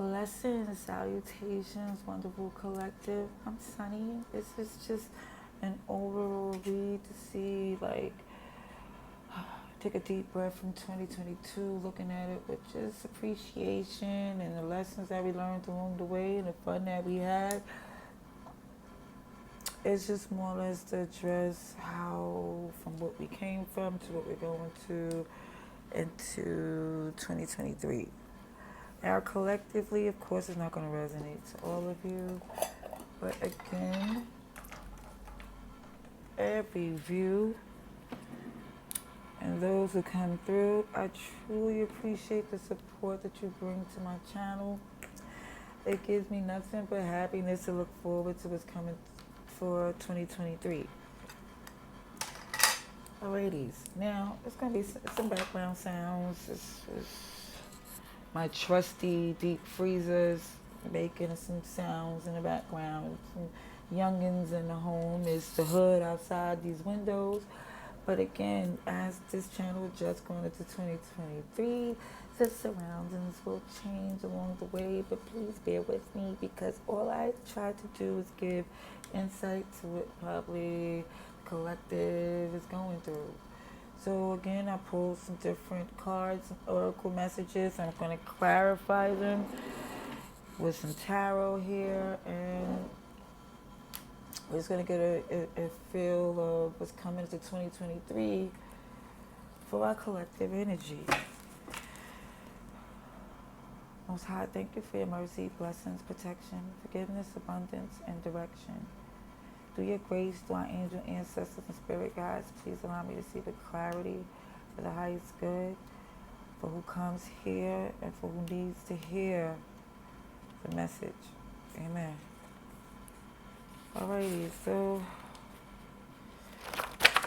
Blessings, salutations, wonderful collective. I'm Sunny. This is just an overall read to see, like, take a deep breath from 2022, looking at it with just appreciation and the lessons that we learned along the way and the fun that we had. It's just more or less to address how, from what we came from to what we're going to into 2023. Now, collectively, of course, it's not going to resonate to all of you. But again, every view and those who come through, I truly appreciate the support that you bring to my channel. It gives me nothing but happiness to look forward to what's coming for 2023. Alrighties, now it's going to be some background sounds. It's my trusty deep freezers making some sounds in the background. Some youngins in the home. It's the hood outside these windows. But again, as this channel is just going into 2023, the surroundings will change along the way. But please bear with me, because all I try to do is give insight to what probably the collective is going through. So again, I pulled some different cards, oracle messages. I'm going to clarify them with some tarot here, and we're just going to get a feel of what's coming into 2023 for our collective energy. Most High, thank you for your mercy, blessings, protection, forgiveness, abundance, and direction. Through your grace, through our angel ancestors and spirit guides, please allow me to see the clarity for the highest good, for who comes here and for who needs to hear the message. Amen. Alrighty, so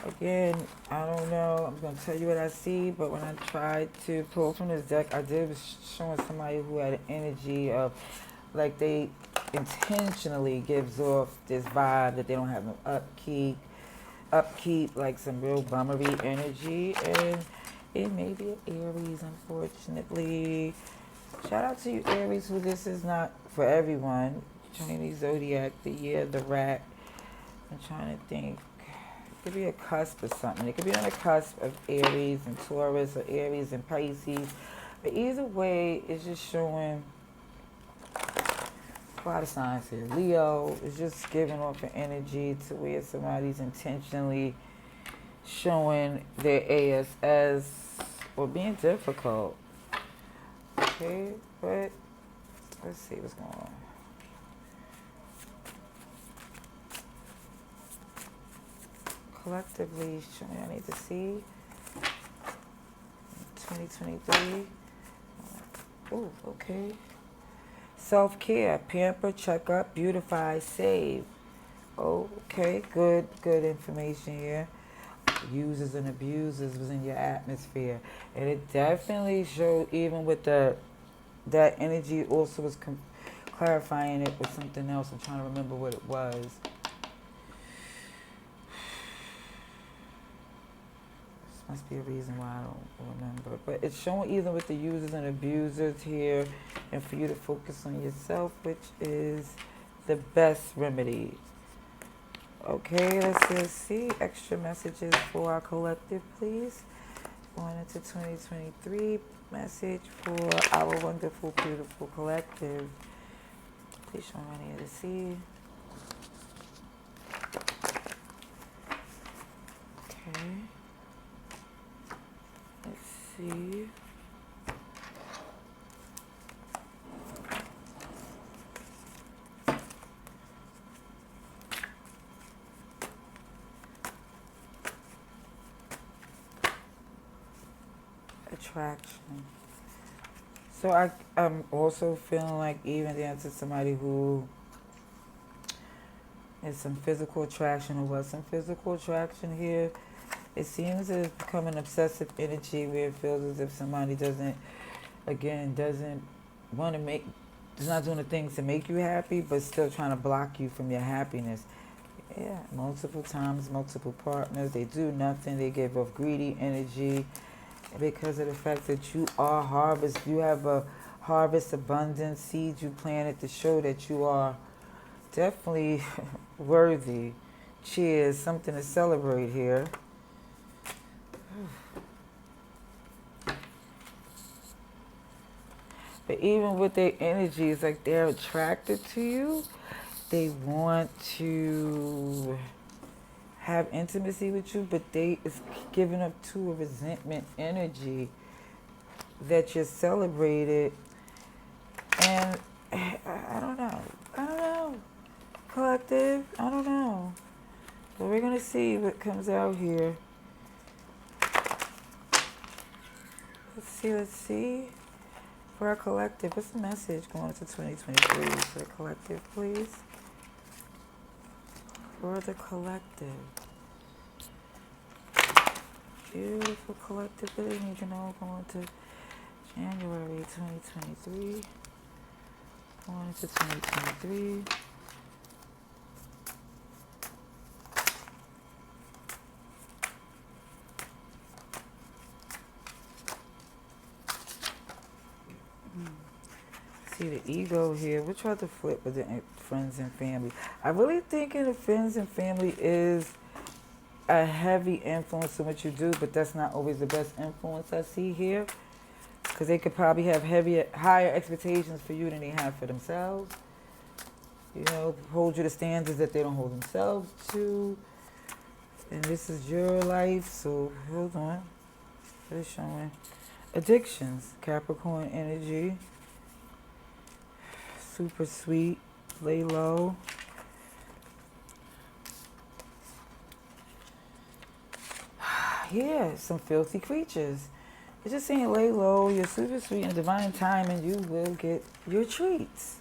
again, I don't know, I'm going to tell you what I see, but when I tried to pull from this deck, I did was showing somebody who had an energy of, like, they intentionally gives off this vibe that they don't have no upkeep, like some real bummery energy, and it may be an Aries, unfortunately. Shout out to you, Aries, who this is not for everyone. Chinese zodiac, the year of the rat. I'm trying to think. It could be a cusp or something. It could be on the cusp of Aries and Taurus, or Aries and Pisces. But either way, it's just showing a lot of signs here. Leo is just giving off an energy to where somebody's intentionally showing their ASS or being difficult. Okay, but let's see what's going on. Collectively, show me I need to see 2023. Oh, okay. Self-care, pamper, check up, beautify, save. Oh, okay, good information here. Users and abusers was in your atmosphere, and it definitely showed, even with that energy, also was clarifying it with something else. I'm trying to remember what it was. Must be a reason why I don't remember. But it's showing even with the users and abusers here, and for you to focus on yourself, which is the best remedy. Okay, let's just see. Extra messages for our collective, please. Going into 2023, message for our wonderful, beautiful collective. Please show me what I need to see. Okay. Let's see. Attraction. So I'm also feeling like even there to somebody who is some physical attraction, or was some physical attraction here. It seems to have become an obsessive energy where it feels as if somebody doesn't want to is not doing the things to make you happy, but still trying to block you from your happiness. Yeah, multiple times, multiple partners. They do nothing. They give off greedy energy because of the fact that you are you have a harvest abundance, seeds you planted to show that you are definitely worthy. Cheers, something to celebrate here. But even with their energy, it's like they're attracted to you. They want to have intimacy with you, but they is giving up to a resentment energy that you're celebrated. And I don't know. I don't know. Collective, I don't know. But we're going to see what comes out here. Let's see. For our collective, what's the message going into 2023 for the collective, please? For the collective. Beautiful collective. What do you need to know going to January 2023? Going into 2023. See the ego here. We'll try to flip with the friends and family. I really think the friends and family is a heavy influence in what you do, but that's not always the best influence I see here. Because they could probably have higher expectations for you than they have for themselves. You know, hold you to standards that they don't hold themselves to. And this is your life, so hold on. They're showing addictions, Capricorn energy. Super sweet, lay low. Yeah, some filthy creatures. It's just saying lay low, you're super sweet and divine time and you will get your treats.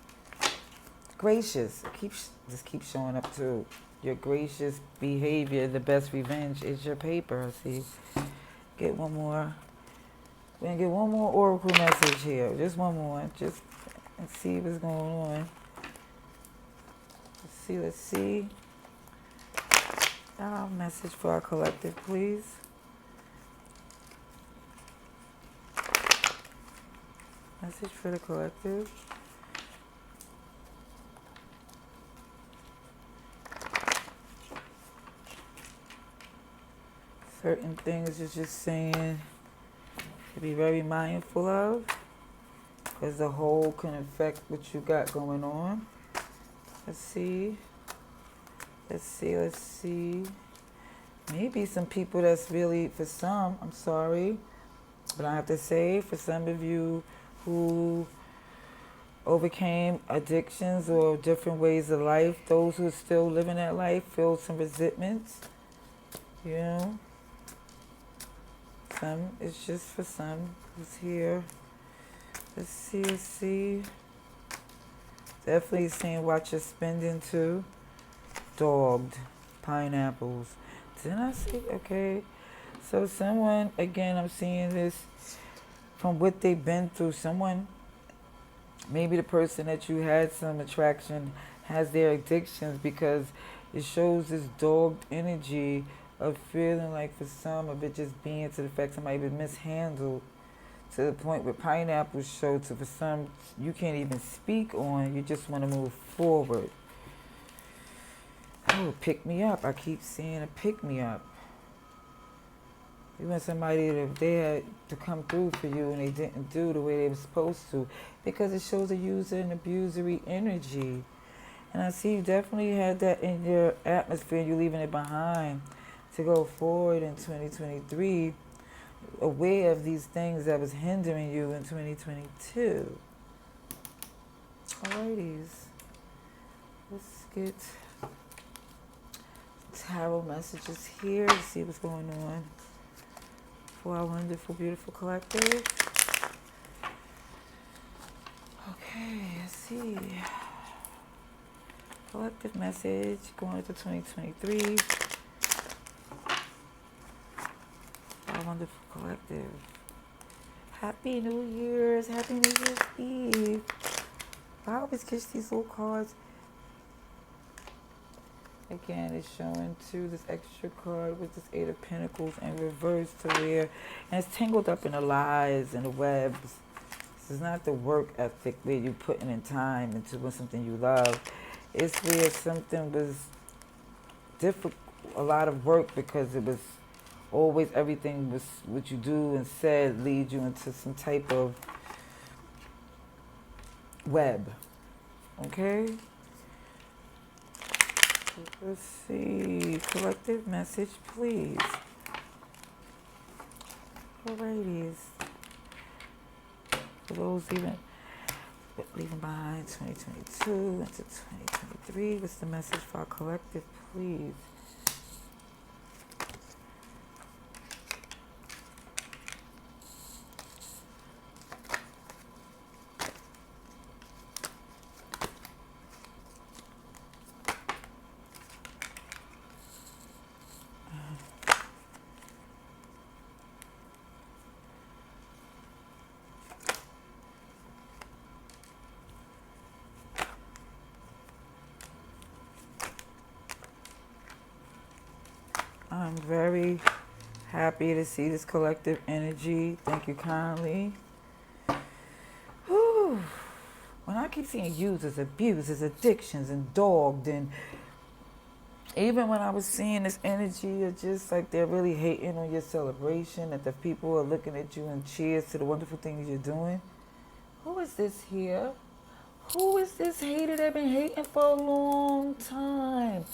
Gracious, just keep showing up too. Your gracious behavior, the best revenge is your paper. See, get one more. We're gonna get one more oracle message here. Just one more, just and see what's going on. Let's see. Message for our collective, please. Message for the collective. Certain things you're just saying to be very mindful of, because the whole can affect what you got going on. Let's see. Maybe some people that's really, for some, I'm sorry, but I have to say, for some of you who overcame addictions or different ways of life, those who are still living that life feel some resentments, you know. Some, it's just for some who's here. Let's see. Definitely saying watch your spending too. Dogged. Pineapples. Didn't I see? Okay. So someone, again, I'm seeing this from what they've been through. Someone, maybe the person that you had some attraction has their addictions, because it shows this dogged energy of feeling like for some of it just being to the fact somebody been mishandled, to the point where pineapples show to for some you can't even speak on, you just want to move forward. Oh, pick me up. I keep seeing a pick me up. You want somebody that they had to come through for you and they didn't do the way they were supposed to, because it shows a user and abusery energy. And I see you definitely had that in your atmosphere, you're leaving it behind to go forward in 2023, aware of these things that was hindering you in 2022. Alrighties. Let's get tarot messages here to see what's going on for our wonderful, beautiful collective. Okay, let's see. Collective message going into 2023. Our wonderful collective. Happy New Year's. Happy New Year's Eve. I always catch these little cards. Again, it's showing too this extra card with this Eight of Pentacles in reverse to where, and it's tangled up in the lies and the webs. It's not the work ethic where you putting in time into something you love. It's where something was difficult, a lot of work, because it was always, everything was what you do and said lead you into some type of web. Okay? Let's see. Collective message, please. Alrighties. For those leaving behind 2022 into 2023, what's the message for our collective, please? I'm very happy to see this collective energy. Thank you kindly. Whew. When I keep seeing users, abusers, addictions, and dogged, and even when I was seeing this energy of just like they're really hating on your celebration, that the people are looking at you and cheers to the wonderful things you're doing. Who is this here? Who is this hater that been hating for a long time?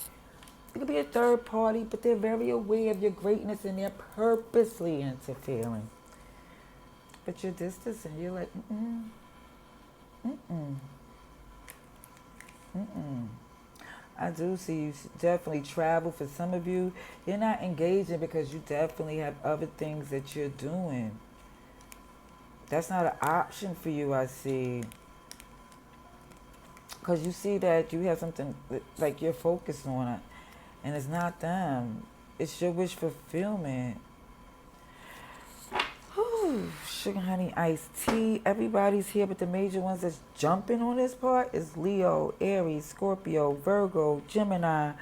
It could be a third party, but they're very aware of your greatness and they're purposely interfering. But you're distancing. You're like, I do see you definitely travel. For some of you, you're not engaging because you definitely have other things that you're doing. That's not an option for you, I see. Because you see that you have something like you're focused on it. And it's not them. It's your wish fulfillment. Whew. Sugar, honey, iced tea. Everybody's here, but the major ones that's jumping on this part is Leo, Aries, Scorpio, Virgo, Gemini.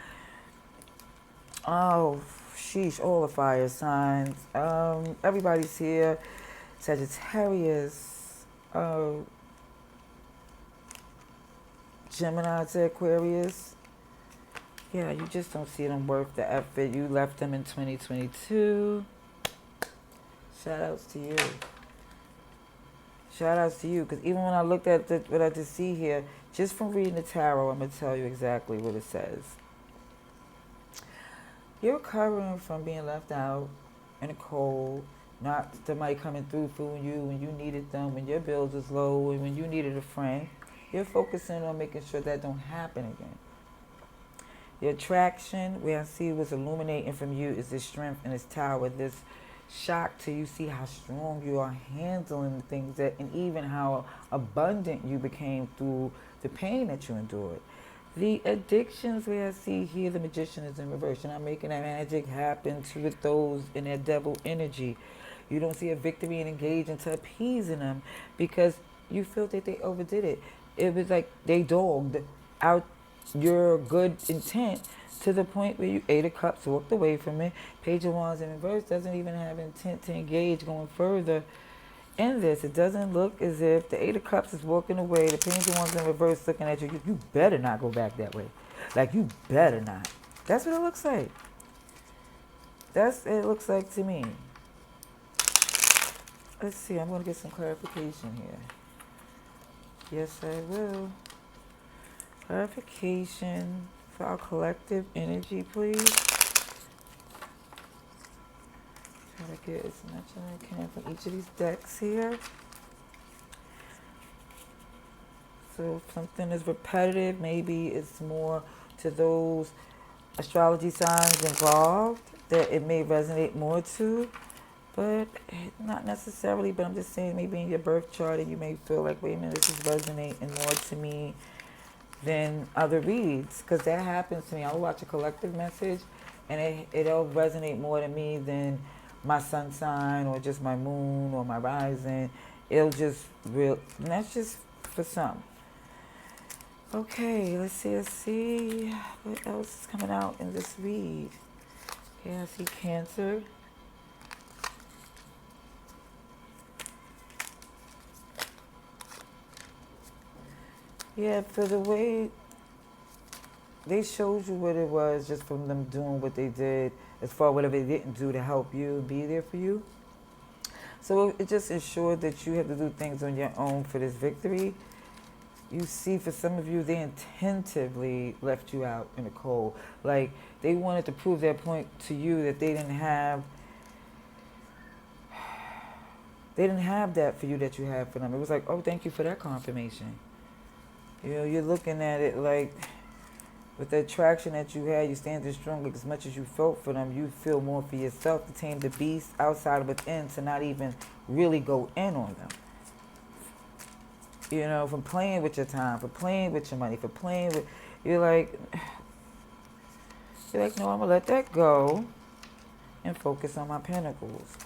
Oh, sheesh, all the fire signs. Everybody's here. Sagittarius, Gemini to Aquarius. Yeah, you just don't see them worth the effort. You left them in 2022. Shout outs to you. Shout outs to you. Because even when I looked at what I just see here, just from reading the tarot, I'm going to tell you exactly what it says. You're recovering from being left out in the cold, not somebody coming through for you when you needed them, when your bills was low, and when you needed a friend. You're focusing on making sure that don't happen again. Your attraction, where I see what's illuminating from you, is this strength and this tower, this shock till you see how strong you are handling the things that, and even how abundant you became through the pain that you endured. The addictions, where I see here the magician is in reverse. You're not making that magic happen with those in that devil energy. You don't see a victory and engage into appeasing them because you feel that they overdid it. It was like they dogged out your good intent to the point where you Eight of Cups, walked away from it. Page of Wands in reverse doesn't even have intent to engage going further in this. It doesn't look as if the Eight of Cups is walking away. The Page of Wands in reverse looking at you. You better not go back that way. Like, you better not. That's what it looks like. That's what it looks like to me. Let's see. I'm going to get some clarification here. Yes, I will. Clarification for our collective energy, please. Try to get as much as I can from each of these decks here. So if something is repetitive, maybe it's more to those astrology signs involved that it may resonate more to, but not necessarily. But I'm just saying, maybe in your birth chart, and you may feel like, wait a minute, this is resonating more to me than other reads, because that happens to me. I'll watch a collective message, and it'll resonate more to me than my sun sign or just my moon or my rising. It'll just and that's just for some. Okay, let's see what else is coming out in this read. Okay, I see Cancer. Yeah, for the way they showed you what it was just from them doing what they did, as far as whatever they didn't do to help you, be there for you. So it just ensured that you have to do things on your own for this victory. You see, for some of you, they intentively left you out in the cold. Like, they wanted to prove their point to you that they didn't have that for you that you have for them. It was like, oh, thank you for that confirmation. You know, you're looking at it like, with the attraction that you had, you standing strong. Like, as much as you felt for them, you feel more for yourself to tame the beast outside and within, to not even really go in on them. You know, from playing with your time, for playing with your money, for playing with, you're like, no, I'm gonna let that go and focus on my pinnacles.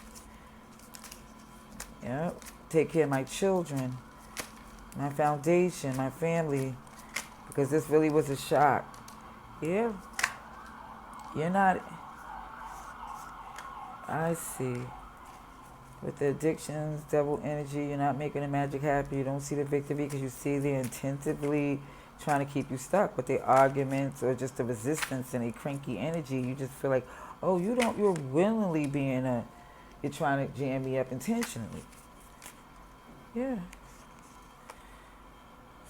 Yeah, take care of my children, my foundation, my family, because this really was a shock. Yeah, you're not, I see. With the addictions, devil energy, you're not making the magic happen. You don't see the victory because you see they're intentively trying to keep you stuck with their arguments or just the resistance and a cranky energy. You just feel like, oh, you're willingly you're trying to jam me up intentionally. Yeah.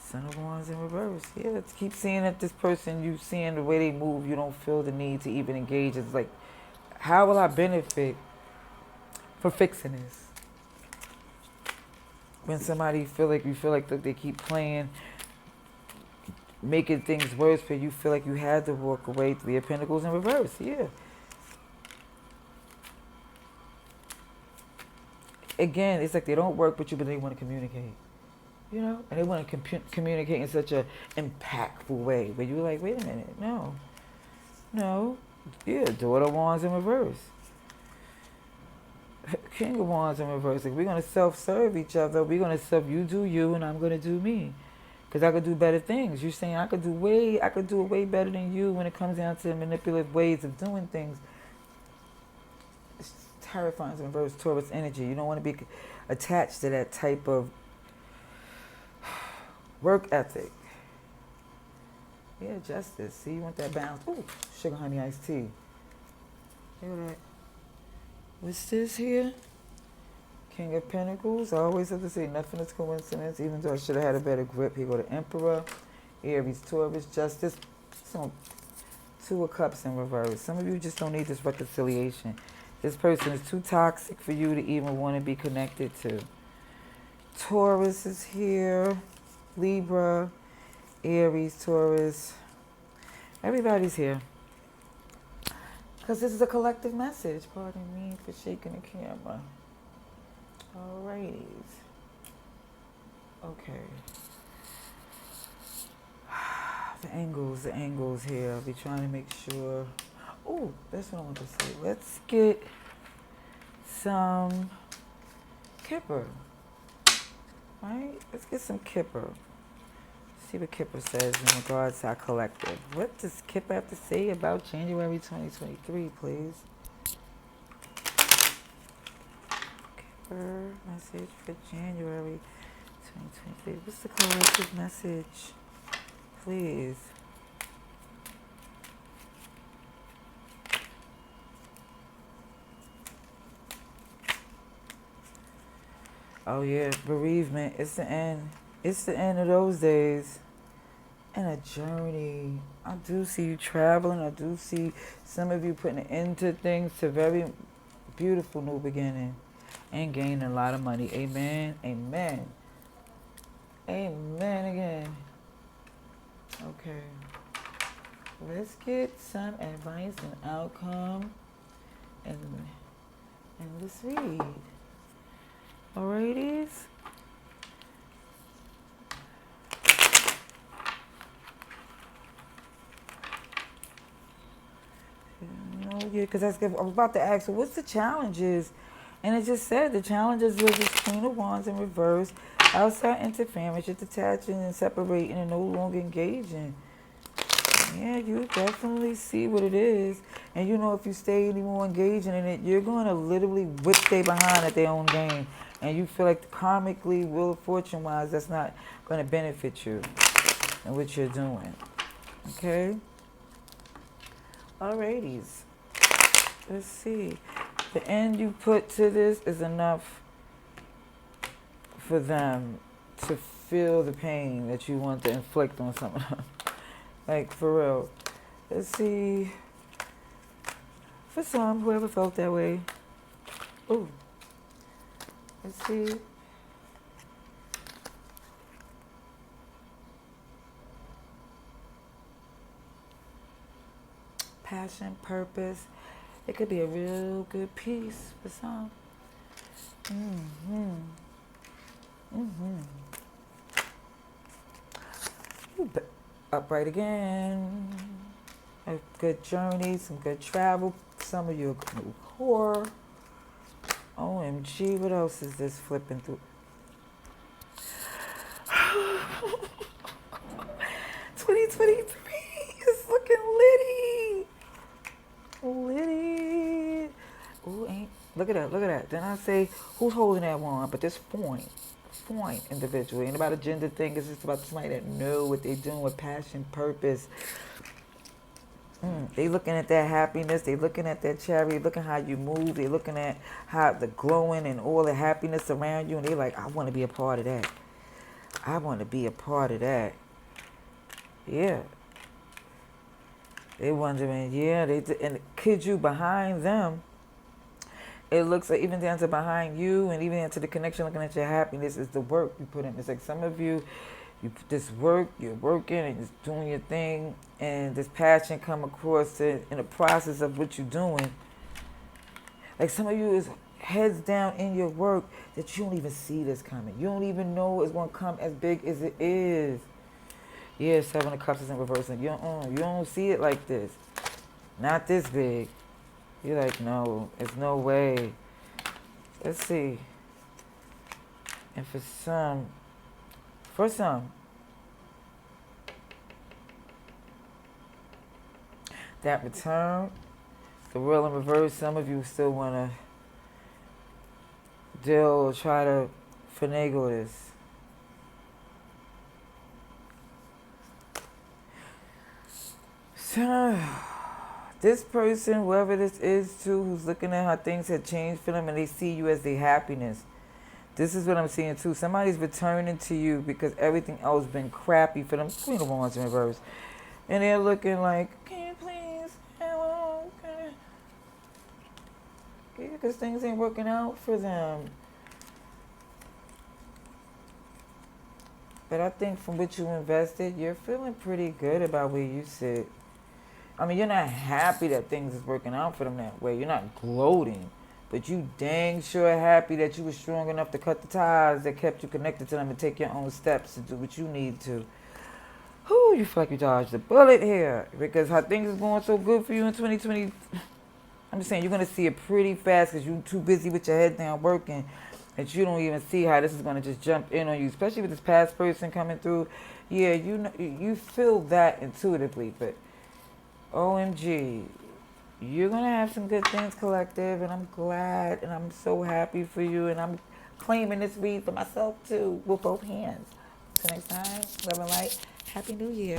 Son of Wands in reverse. Yeah, keep seeing that this person, you seeing the way they move, you don't feel the need to even engage. It's like, how will I benefit for fixing this? When somebody you feel like they keep playing, making things worse for you, you feel like you had to walk away. Three of Pentacles in reverse. Yeah. Again, it's like they don't work with you, but they want to communicate. You know, and they want to communicate in such a impactful way where you're like, wait a minute, no, yeah, Daughter of Wands in reverse. King of Wands in reverse. Like, we're going to self-serve each other. We're going to you do you, and I'm going to do me. Because I could do better things. You're saying I could do it way better than you when it comes down to manipulative ways of doing things. It's terrifying in reverse. Taurus energy. You don't want to be attached to that type of work ethic. Yeah, justice. See, you want that balance. Ooh, sugar, honey, iced tea. Look at that. What's this here? King of Pentacles. I always have to say nothing is coincidence, even though I should have had a better grip. Here go the Emperor. Aries, Taurus, Justice. So, Two of Cups in reverse. Some of you just don't need this reconciliation. This person is too toxic for you to even want to be connected to. Taurus is here. Libra, Aries, Taurus. Everybody's here. Because this is a collective message. Pardon me for shaking the camera. Alrighty. Okay. The angles here. I'll be trying to make sure. Oh, that's what I want to say. Let's get some Kipper. Right? Let's get some Kipper. See what Kipper says in regards to our collective. What does Kipper have to say about January 2023, please? Kipper, message for January 2023. What's the collective message, please? Oh yeah, bereavement. It's the end. It's the end of those days. And a journey. I do see you traveling. I do see some of you putting an end to things, to very beautiful new beginning. And gaining a lot of money. Amen. Amen. Amen again. Okay. Let's get some advice and outcome. And let's read. Alrighties. Yeah, because I was about to ask, so what's the challenges? And it just said the challenges was this Queen of Wands in reverse, outside interference, you're detaching and separating and no longer engaging. Yeah, you definitely see what it is. And you know if you stay any more engaging in it, you're going to literally whip they behind at their own game. And you feel like karmically, Wheel of Fortune-wise, that's not going to benefit you. and what you're doing. Okay? Alrighties. Let's see. The end you put to this is enough for them to feel the pain that you want to inflict on someone. Like, for real. Let's see. For some, whoever felt that way. Ooh. Let's see. Passion, purpose. It could be a real good piece for some. Upright again. A good journey, some good travel. Some of you a new horror. OMG, what else is this flipping through? 2023 is looking litty. Litty. Ooh, ain't. Look at that, look at that. Then I say, who's holding that one? But this point individual. Ain't about a gender thing. It's just about somebody that know what they're doing with passion, purpose. They looking at that happiness. They looking at that charity. Looking how you move. They looking at how the glowing and all the happiness around you. And they like, I want to be a part of that. I want to be a part of that. Yeah. They wondering, yeah. And kid you behind them. It looks like even down to behind you and even into the connection, looking at your happiness is the work you put in. It's like some of you this work, you're working and you're doing your thing, and this passion come across it in the process of what you're doing. Like some of you is heads down in your work that you don't even see this coming. You don't even know it's going to come as big as it is. Yeah, 7 of Cups is in reverse. And you don't see it like this. Not this big. You're like, no, there's no way. Let's see. And for some, that return, the world in reverse, some of you still want to deal or try to finagle this. So, this person, whoever this is too, who's looking at how things have changed for them and they see you as their happiness. This is what I'm seeing too. Somebody's returning to you because everything else been crappy for them. Queen of Wands in reverse. And they're looking like, can you please? Hello? Yeah, because things ain't working out for them. But I think from what you invested, you're feeling pretty good about where you sit. I mean, you're not happy that things is working out for them that way. You're not gloating. But you dang sure happy that you were strong enough to cut the ties that kept you connected to them and take your own steps to do what you need to. Whew, you feel like you dodged a bullet here. Because how things is going so good for you in 2020. I'm just saying, you're going to see it pretty fast because you're too busy with your head down working that you don't even see how this is going to just jump in on you. Especially with this past person coming through. Yeah, you know, you feel that intuitively. But OMG, you're going to have some good things, collective, and I'm glad and I'm so happy for you, and I'm claiming this read for myself too with both hands. Till next time, love and light. Happy New Year.